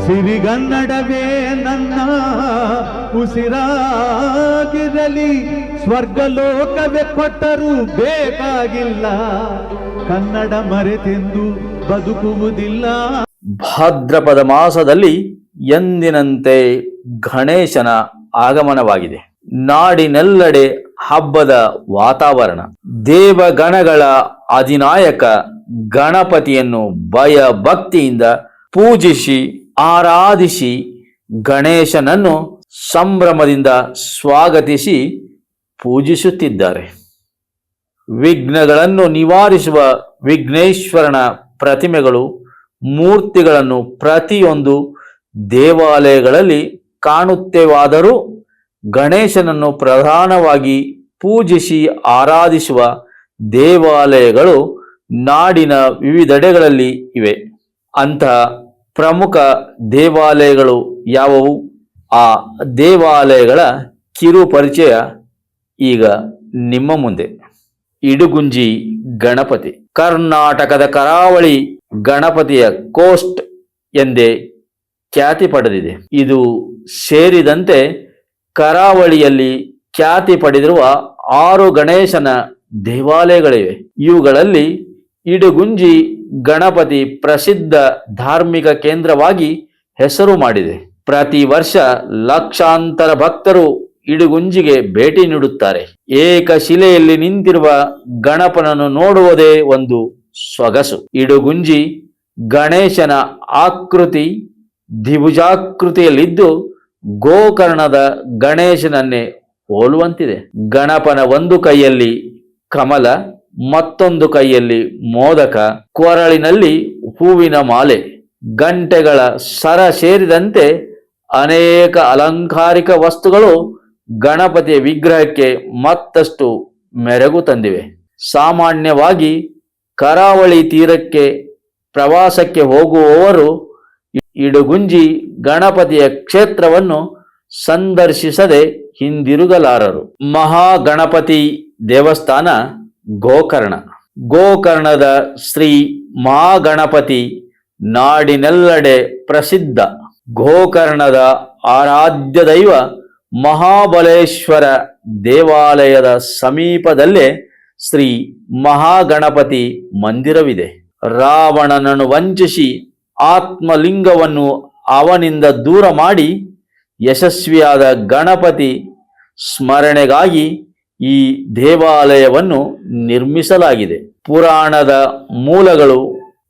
ಸಿರಿಗನ್ನಡವೇ ನನ್ನ ಉಸಿರಾಗಿರಲಿ, ಸ್ವರ್ಗಲೋಕವೇ ಕೊಟ್ಟರೂ ಬೇಕಾಗಿಲ್ಲ, ಕನ್ನಡ ಮರೆತೆಂದು ಬದುಕುವುದಿಲ್ಲ. ಭಾದ್ರಪದ ಮಾಸದಲ್ಲಿ ಎಂದಿನಂತೆ ಗಣೇಶನ ಆಗಮನವಾಗಿದೆ. ನಾಡಿನೆಲ್ಲೆಡೆ ಹಬ್ಬದ ವಾತಾವರಣ. ದೇವಗಣಗಳ ಅಧಿನಾಯಕ ಗಣಪತಿಯನ್ನು ಭಯ ಭಕ್ತಿಯಿಂದ ಪೂಜಿಸಿ ಆರಾಧಿಸಿ ಗಣೇಶನನ್ನು ಸಂಭ್ರಮದಿಂದ ಸ್ವಾಗತಿಸಿ ಪೂಜಿಸುತ್ತಿದ್ದಾರೆ. ವಿಘ್ನಗಳನ್ನು ನಿವಾರಿಸುವ ವಿಘ್ನೇಶ್ವರನ ಪ್ರತಿಮೆಗಳು, ಮೂರ್ತಿಗಳನ್ನು ಪ್ರತಿಯೊಂದು ದೇವಾಲಯಗಳಲ್ಲಿ ಕಾಣುತ್ತೇವಾದರೂ ಗಣೇಶನನ್ನು ಪ್ರಧಾನವಾಗಿ ಪೂಜಿಸಿ ಆರಾಧಿಸುವ ದೇವಾಲಯಗಳು ನಾಡಿನ ವಿವಿಧೆಡೆಗಳಲ್ಲಿ ಇವೆ. ಅಂತಹ ಪ್ರಮುಖ ದೇವಾಲಯಗಳು ಯಾವುವು? ಆ ದೇವಾಲಯಗಳ ಕಿರು ಪರಿಚಯ ಈಗ ನಿಮ್ಮ ಮುಂದೆ. ಇಡುಗುಂಜಿ ಗಣಪತಿ ಕರ್ನಾಟಕದ ಕರಾವಳಿ ಗಣಪತಿಯ ಕೋಸ್ಟ್ ಎಂದೇ ಖ್ಯಾತಿ ಪಡೆದಿದೆ. ಇದು ಸೇರಿದಂತೆ ಕರಾವಳಿಯಲ್ಲಿ ಖ್ಯಾತಿ ಪಡೆದಿರುವ 6 ಗಣೇಶನ ದೇವಾಲಯಗಳಿವೆ. ಇವುಗಳಲ್ಲಿ ಇಡುಗುಂಜಿ ಗಣಪತಿ ಪ್ರಸಿದ್ಧ ಧಾರ್ಮಿಕ ಕೇಂದ್ರವಾಗಿ ಹೆಸರು ಮಾಡಿದೆ. ಪ್ರತಿ ವರ್ಷ ಲಕ್ಷಾಂತರ ಭಕ್ತರು ಇಡುಗುಂಜಿಗೆ ಭೇಟಿ ನೀಡುತ್ತಾರೆ. ಏಕಶಿಲೆಯಲ್ಲಿ ನಿಂತಿರುವ ಗಣಪನನ್ನು ನೋಡುವುದೇ ಒಂದು ಸೊಗಸು. ಇಡುಗುಂಜಿ ಗಣೇಶನ ಆಕೃತಿ ದ್ವಿಭುಜಾಕೃತಿಯಲ್ಲಿದ್ದು ಗೋಕರ್ಣದ ಗಣೇಶನನ್ನೇ ಹೋಲುವಂತಿದೆ. ಗಣಪನ ಒಂದು ಕೈಯಲ್ಲಿ ಕಮಲ, ಮತ್ತೊಂದು ಕೈಯಲ್ಲಿ ಮೋದಕ, ಕೊರಳಿನಲ್ಲಿ ಹೂವಿನ ಮಾಲೆ, ಗಂಟೆಗಳ ಸರ ಸೇರಿದಂತೆ ಅನೇಕ ಅಲಂಕಾರಿಕ ವಸ್ತುಗಳು ಗಣಪತಿಯ ವಿಗ್ರಹಕ್ಕೆ ಮತ್ತಷ್ಟು ಮೆರುಗು ತಂದಿವೆ. ಸಾಮಾನ್ಯವಾಗಿ ಕರಾವಳಿ ತೀರಕ್ಕೆ ಪ್ರವಾಸಕ್ಕೆ ಹೋಗುವವರು ಇಡುಗುಂಜಿ ಗಣಪತಿಯ ಕ್ಷೇತ್ರವನ್ನು ಸಂದರ್ಶಿಸದೆ ಹಿಂದಿರುಗಲಾರರು. ಮಹಾಗಣಪತಿ ದೇವಸ್ಥಾನ ಗೋಕರ್ಣ. ಗೋಕರ್ಣದ ಶ್ರೀ ಮಹಾಗಣಪತಿ ನಾಡಿನೆಲ್ಲೆಡೆ ಪ್ರಸಿದ್ಧ. ಗೋಕರ್ಣದ ಆರಾಧ್ಯ ದೈವ ಮಹಾಬಲೇಶ್ವರ ದೇವಾಲಯದ ಸಮೀಪದಲ್ಲೇ ಶ್ರೀ ಮಹಾಗಣಪತಿ ಮಂದಿರವಿದೆ. ರಾವಣನನ್ನು ವಂಚಿಸಿ ಆತ್ಮಲಿಂಗವನ್ನು ಅವನಿಂದ ದೂರ ಮಾಡಿ ಯಶಸ್ವಿಯಾದ ಗಣಪತಿ ಸ್ಮರಣೆಗಾಗಿ ಈ ದೇವಾಲಯವನ್ನು ನಿರ್ಮಿಸಲಾಗಿದೆ. ಪುರಾಣದ ಮೂಲಗಳು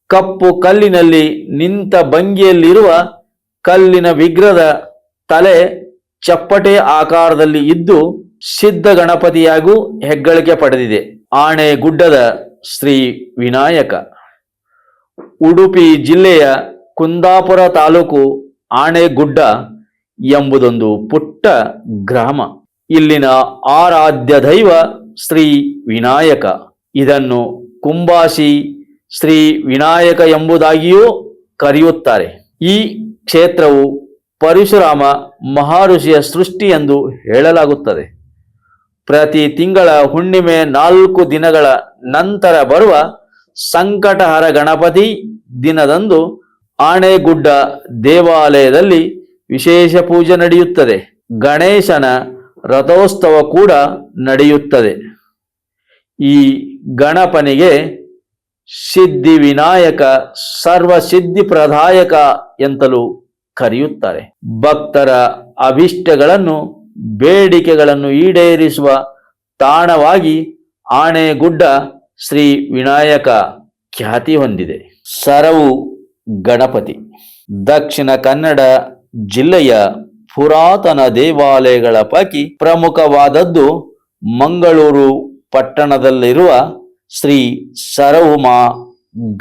ಕಪ್ಪು ಕಲ್ಲಿನಲ್ಲಿ ನಿಂತ ಭಂಗಿಯಲ್ಲಿರುವ ಕಲ್ಲಿನ ವಿಗ್ರಹದ ತಲೆ ಚಪ್ಪಟೆ ಆಕಾರದಲ್ಲಿ ಇದ್ದು ಸಿದ್ಧ ಗಣಪತಿಯಾಗೂ ಹೆಗ್ಗಳಿಕೆ ಪಡೆದಿದೆ. ಆಣೆಗುಡ್ಡದ ಶ್ರೀ ವಿನಾಯಕ. ಉಡುಪಿ ಜಿಲ್ಲೆಯ ಕುಂದಾಪುರ ತಾಲೂಕು ಆಣೆಗುಡ್ಡ ಎಂಬುದೊಂದು ಪುಟ್ಟ ಗ್ರಾಮ. ಇಲ್ಲಿನ ಆರಾಧ್ಯ ದೈವ ಶ್ರೀ ವಿನಾಯಕ. ಇದನ್ನು ಕುಂಬಾಸಿ ಶ್ರೀ ವಿನಾಯಕ ಎಂಬುದಾಗಿಯೂ ಕರೆಯುತ್ತಾರೆ. ಈ ಕ್ಷೇತ್ರವು ಪರಶುರಾಮ ಮಹರ್ಷಿಯ ಸೃಷ್ಟಿ ಎಂದು ಹೇಳಲಾಗುತ್ತದೆ. ಪ್ರತಿ ತಿಂಗಳ ಹುಣ್ಣಿಮೆ 4 ದಿನಗಳ ನಂತರ ಬರುವ ಸಂಕಟಹರ ಗಣಪತಿ ದಿನದಂದು ಆಣೆಗುಡ್ಡ ದೇವಾಲಯದಲ್ಲಿ ವಿಶೇಷ ಪೂಜೆ ನಡೆಯುತ್ತದೆ. ಗಣೇಶನ ರಥೋತ್ಸವ ಕೂಡ ನಡೆಯುತ್ತದೆ. ಈ ಗಣಪನಿಗೆ ಸಿದ್ಧಿ ವಿನಾಯಕ, ಸರ್ವಸಿದ್ಧಿ ಪ್ರದಾಯಕ ಎಂತಲೂ ಕರೆಯುತ್ತಾರೆ. ಭಕ್ತರ ಅಭಿಷ್ಟಗಳನ್ನು ಬೇಡಿಕೆಗಳನ್ನು ಈಡೇರಿಸುವ ತಾಣವಾಗಿ ಆಣೆಗುಡ್ಡ ಶ್ರೀ ವಿನಾಯಕ ಖ್ಯಾತಿ ಹೊಂದಿದೆ. ಸರವು ಗಣಪತಿ ದಕ್ಷಿಣ ಕನ್ನಡ ಜಿಲ್ಲೆಯ ಪುರಾತನ ದೇವಾಲಯಗಳ ಪೈಕಿ ಪ್ರಮುಖವಾದದ್ದು ಮಂಗಳೂರು ಪಟ್ಟಣದಲ್ಲಿರುವ ಶ್ರೀ ಸರವುಮಾ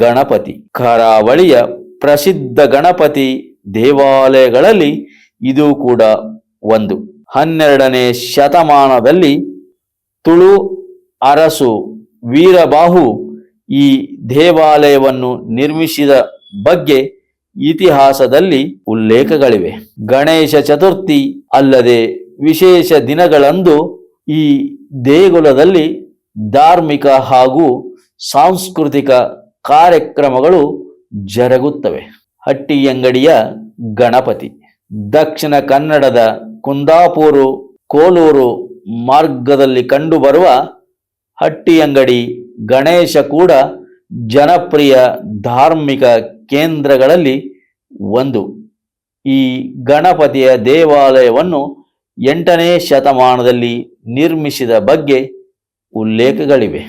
ಗಣಪತಿ. ಕರಾವಳಿಯ ಪ್ರಸಿದ್ಧ ಗಣಪತಿ ದೇವಾಲಯಗಳಲ್ಲಿ ಇದು ಕೂಡ ಒಂದು. 12ನೇ ಶತಮಾನದಲ್ಲಿ ತುಳು ಅರಸು ವೀರಬಾಹು ಈ ದೇವಾಲಯವನ್ನು ನಿರ್ಮಿಸಿದ ಬಗ್ಗೆ ಇತಿಹಾಸದಲ್ಲಿ ಉಲ್ಲೇಖಗಳಿವೆ. ಗಣೇಶ ಚತುರ್ಥಿ ಅಲ್ಲದೆ ವಿಶೇಷ ದಿನಗಳಂದು ಈ ದೇಗುಲದಲ್ಲಿ ಧಾರ್ಮಿಕ ಹಾಗೂ ಸಾಂಸ್ಕೃತಿಕ ಕಾರ್ಯಕ್ರಮಗಳು ಜರುಗುತ್ತವೆ. ಹಟ್ಟಿಯಂಗಡಿಯ ಗಣಪತಿ. ದಕ್ಷಿಣ ಕನ್ನಡದ ಕುಂದಾಪುರ ಕೋಲೂರು ಮಾರ್ಗದಲ್ಲಿ ಕಂಡುಬರುವ ಹಟ್ಟಿಯಂಗಡಿ ಗಣೇಶ ಕೂಡ ಜನಪ್ರಿಯ ಧಾರ್ಮಿಕ ಕೇಂದ್ರಗಳಲ್ಲಿ ಒಂದು. ಈ ಗಣಪತಿಯ ದೇವಾಲಯವನ್ನು 8ನೇ ಶತಮಾನದಲ್ಲಿ ನಿರ್ಮಿಸಿದ ಬಗ್ಗೆ ಉಲ್ಲೇಖಗಳಿವೆ.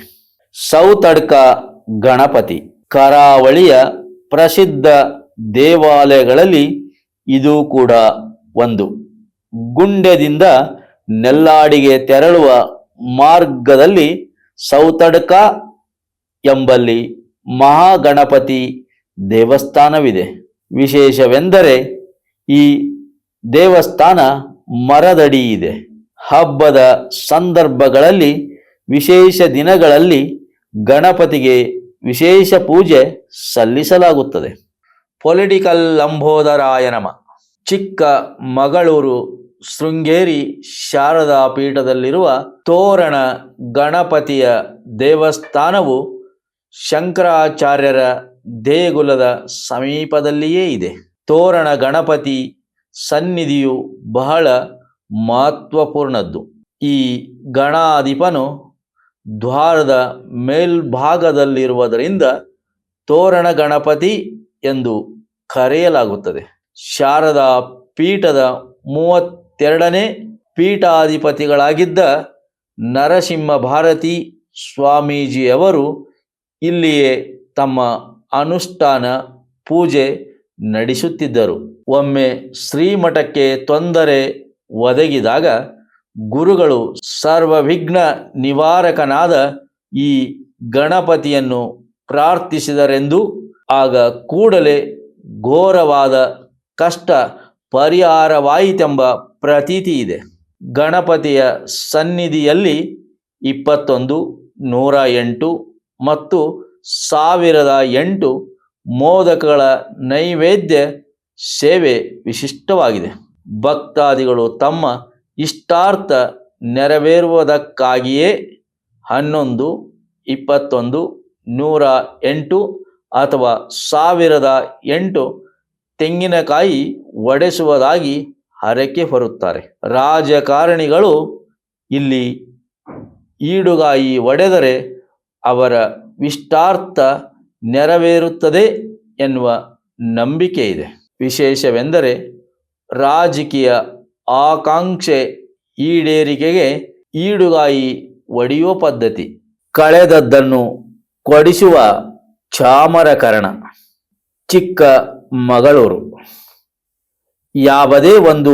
ಸೌತಡ್ಕ ಗಣಪತಿ ಕರಾವಳಿಯ ಪ್ರಸಿದ್ಧ ದೇವಾಲಯಗಳಲ್ಲಿ ಇದು ಕೂಡ ಒಂದು. ಗುಂಡ್ಯದಿಂದ ನೆಲ್ಲಾಡಿಗೆ ತೆರಳುವ ಮಾರ್ಗದಲ್ಲಿ ಸೌತಡ್ಕ ಎಂಬಲ್ಲಿ ಮಹಾಗಣಪತಿ ದೇವಸ್ಥಾನವಿದೆ. ವಿಶೇಷವೆಂದರೆ ಈ ದೇವಸ್ಥಾನ ಮರದಡಿ ಇದೆ. ಹಬ್ಬದ ಸಂದರ್ಭಗಳಲ್ಲಿ ವಿಶೇಷ ದಿನಗಳಲ್ಲಿ ಗಣಪತಿಗೆ ವಿಶೇಷ ಪೂಜೆ ಸಲ್ಲಿಸಲಾಗುತ್ತದೆ. ಪೊಲಿಟಿಕಲ್ ಲಂಬೋದರಾಯನಮ ಚಿಕ್ಕಮಗಳೂರು ಶೃಂಗೇರಿ ಶಾರದಾ ಪೀಠದಲ್ಲಿರುವ ತೋರಣ ಗಣಪತಿಯ ದೇವಸ್ಥಾನವು ಶಂಕರಾಚಾರ್ಯರ ದೇಗುಲದ ಸಮೀಪದಲ್ಲಿಯೇ ಇದೆ. ತೋರಣ ಗಣಪತಿ ಸನ್ನಿಧಿಯು ಬಹಳ ಮಹತ್ವಪೂರ್ಣದ್ದು. ಈ ಗಣಾಧಿಪನು ದ್ವಾರದ ಮೇಲ್ಭಾಗದಲ್ಲಿರುವುದರಿಂದ ತೋರಣ ಗಣಪತಿ ಎಂದು ಕರೆಯಲಾಗುತ್ತದೆ. ಶಾರದಾ ಪೀಠದ 32ನೇ ಪೀಠಾಧಿಪತಿಗಳಾಗಿದ್ದ ನರಸಿಂಹ ಭಾರತಿ ಸ್ವಾಮೀಜಿಯವರು ಇಲ್ಲಿಯೇ ತಮ್ಮ ಅನುಷ್ಠಾನ ಪೂಜೆ ನಡೆಸುತ್ತಿದ್ದರು. ಒಮ್ಮೆ ಶ್ರೀಮಠಕ್ಕೆ ತೊಂದರೆ ಒದಗಿದಾಗ ಗುರುಗಳು ಸರ್ವವಿಘ್ನ ನಿವಾರಕನಾದ ಈ ಗಣಪತಿಯನ್ನು ಪ್ರಾರ್ಥಿಸಿದರೆಂದು, ಆಗ ಕೂಡಲೇ ಘೋರವಾದ ಕಷ್ಟ ಪರಿಹಾರವಾಯಿತೆಂಬ ಪ್ರತೀತಿ ಇದೆ. ಗಣಪತಿಯ ಸನ್ನಿಧಿಯಲ್ಲಿ 21, 108 ಮತ್ತು 1008 ಮೋದಕಗಳ ನೈವೇದ್ಯ ಸೇವೆ ವಿಶಿಷ್ಟವಾಗಿದೆ. ಭಕ್ತಾದಿಗಳು ತಮ್ಮ ಇಷ್ಟಾರ್ಥ ನೆರವೇರುವುದಕ್ಕಾಗಿಯೇ 11, 21, 108 ಅಥವಾ 1008 ತೆಂಗಿನಕಾಯಿ ಒಡೆಸುವುದಾಗಿ ಹರಕೆ ಹೊರುತ್ತಾರೆ. ರಾಜಕಾರಣಿಗಳು ಇಲ್ಲಿ ಈಡುಗಾಯಿ ಒಡೆದರೆ ಅವರ ಇಷ್ಟಾರ್ಥ ನೆರವೇರುತ್ತದೆ ಎನ್ನುವ ನಂಬಿಕೆ ಇದೆ. ವಿಶೇಷವೆಂದರೆ ರಾಜಕೀಯ ಆಕಾಂಕ್ಷೆ ಈಡೇರಿಕೆಗೆ ಈಡುಗಾಯಿ ಒಡೆಯುವ ಪದ್ಧತಿ. ಕಳೆದದ್ದನ್ನು ಕೊಡಿಸುವ ಚಾಮರಕರಣ ಚಿಕ್ಕಮಗಳೂರು. ಯಾವುದೇ ಒಂದು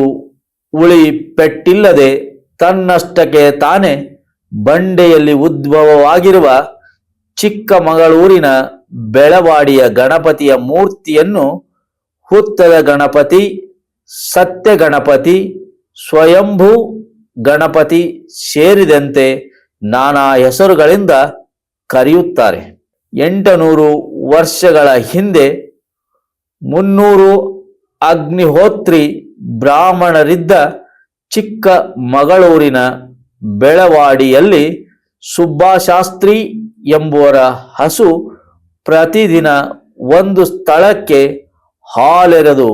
ಉಳಿ ಪೆಟ್ಟಿಲ್ಲದೆ ತನ್ನಷ್ಟಕ್ಕೆ ತಾನೇ ಬಂಡೆಯಲ್ಲಿ ಉದ್ಭವವಾಗಿರುವ ಚಿಕ್ಕಮಗಳೂರಿನ ಬೆಳವಾಡಿಯ ಗಣಪತಿಯ ಮೂರ್ತಿಯನ್ನು ಹುತ್ತದ ಗಣಪತಿ, ಸತ್ಯ ಗಣಪತಿ, ಸ್ವಯಂಭೂ ಗಣಪತಿ ಸೇರಿದಂತೆ ನಾನಾ ಹೆಸರುಗಳಿಂದ ಕರೆಯುತ್ತಾರೆ. 800 ವರ್ಷಗಳ ಹಿಂದೆ 300 ಅಗ್ನಿಹೋತ್ರಿ ಬ್ರಾಹ್ಮಣರಿದ್ದ ಚಿಕ್ಕಮಗಳೂರಿನ ಬೆಳವಾಡಿಯಲ್ಲಿ ಸುಬ್ಬಾಶಾಸ್ತ್ರಿ ಎಂಬುವರ ಹಸು ಪ್ರತಿದಿನ ಒಂದು ಸ್ಥಳಕ್ಕೆ ಹಾಲೆರೆದು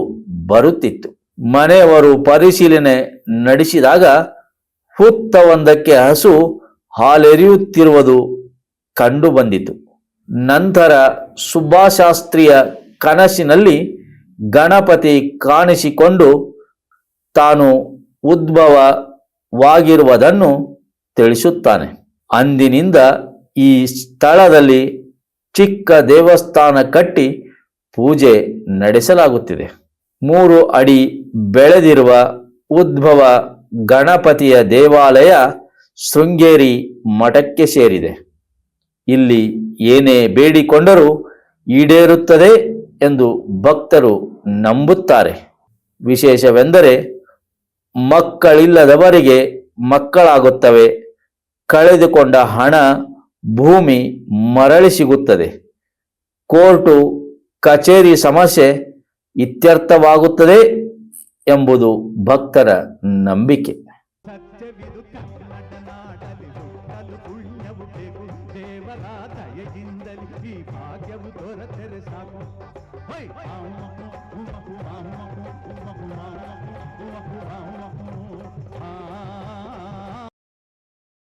ಬರುತ್ತಿತ್ತು. ಮನೆಯವರು ಪರಿಶೀಲನೆ ನಡೆಸಿದಾಗ ಹುತ್ತವೊಂದಕ್ಕೆ ಹಸು ಹಾಲೆರೆಯುತ್ತಿರುವುದು ಕಂಡುಬಂದಿತು. ನಂತರ ಸುಬ್ಬಾಶಾಸ್ತ್ರಿಯ ಕನಸಿನಲ್ಲಿ ಗಣಪತಿ ಕಾಣಿಸಿಕೊಂಡು ತಾನು ಉದ್ಭವವಾಗಿರುವುದನ್ನು ತಿಳಿಸುತ್ತಾನೆ. ಅಂದಿನಿಂದ ಈ ಸ್ಥಳದಲ್ಲಿ ಚಿಕ್ಕ ದೇವಸ್ಥಾನ ಕಟ್ಟಿ ಪೂಜೆ ನಡೆಸಲಾಗುತ್ತಿದೆ. 3 ಅಡಿ ಬೆಳೆದಿರುವ ಉದ್ಭವ ಗಣಪತಿಯ ದೇವಾಲಯ ಶೃಂಗೇರಿ ಮಠಕ್ಕೆ ಸೇರಿದೆ. ಇಲ್ಲಿ ಏನೇ ಬೇಡಿಕೊಂಡರೂ ಈಡೇರುತ್ತದೆ ಎಂದು ಭಕ್ತರು ನಂಬುತ್ತಾರೆ. ವಿಶೇಷವೆಂದರೆ ಮಕ್ಕಳಿಲ್ಲದವರಿಗೆ ಮಕ್ಕಳಾಗುತ್ತವೆ, ಕಳೆದುಕೊಂಡ ಹಣ ಭೂಮಿ ಮರಳಿ ಸಿಗುತ್ತದೆ, ಕೋರ್ಟು ಕಚೇರಿ ಸಮಸ್ಯೆ ಇತ್ಯರ್ಥವಾಗುತ್ತದೆ ಎಂಬುದು ಭಕ್ತರ ನಂಬಿಕೆ. ಸತ್ಯವಿದು ಕನ್ನಡ ನಾಡಲಿ ಹುಟ್ಟಲು ಪುಣ್ಯವು ಬೇಕು, ದೇವರ ದಯೆಯಿಂದಲೇ ಈ ಭಾಗ್ಯವು ದೊರೆತರೆ ಸಾಕು.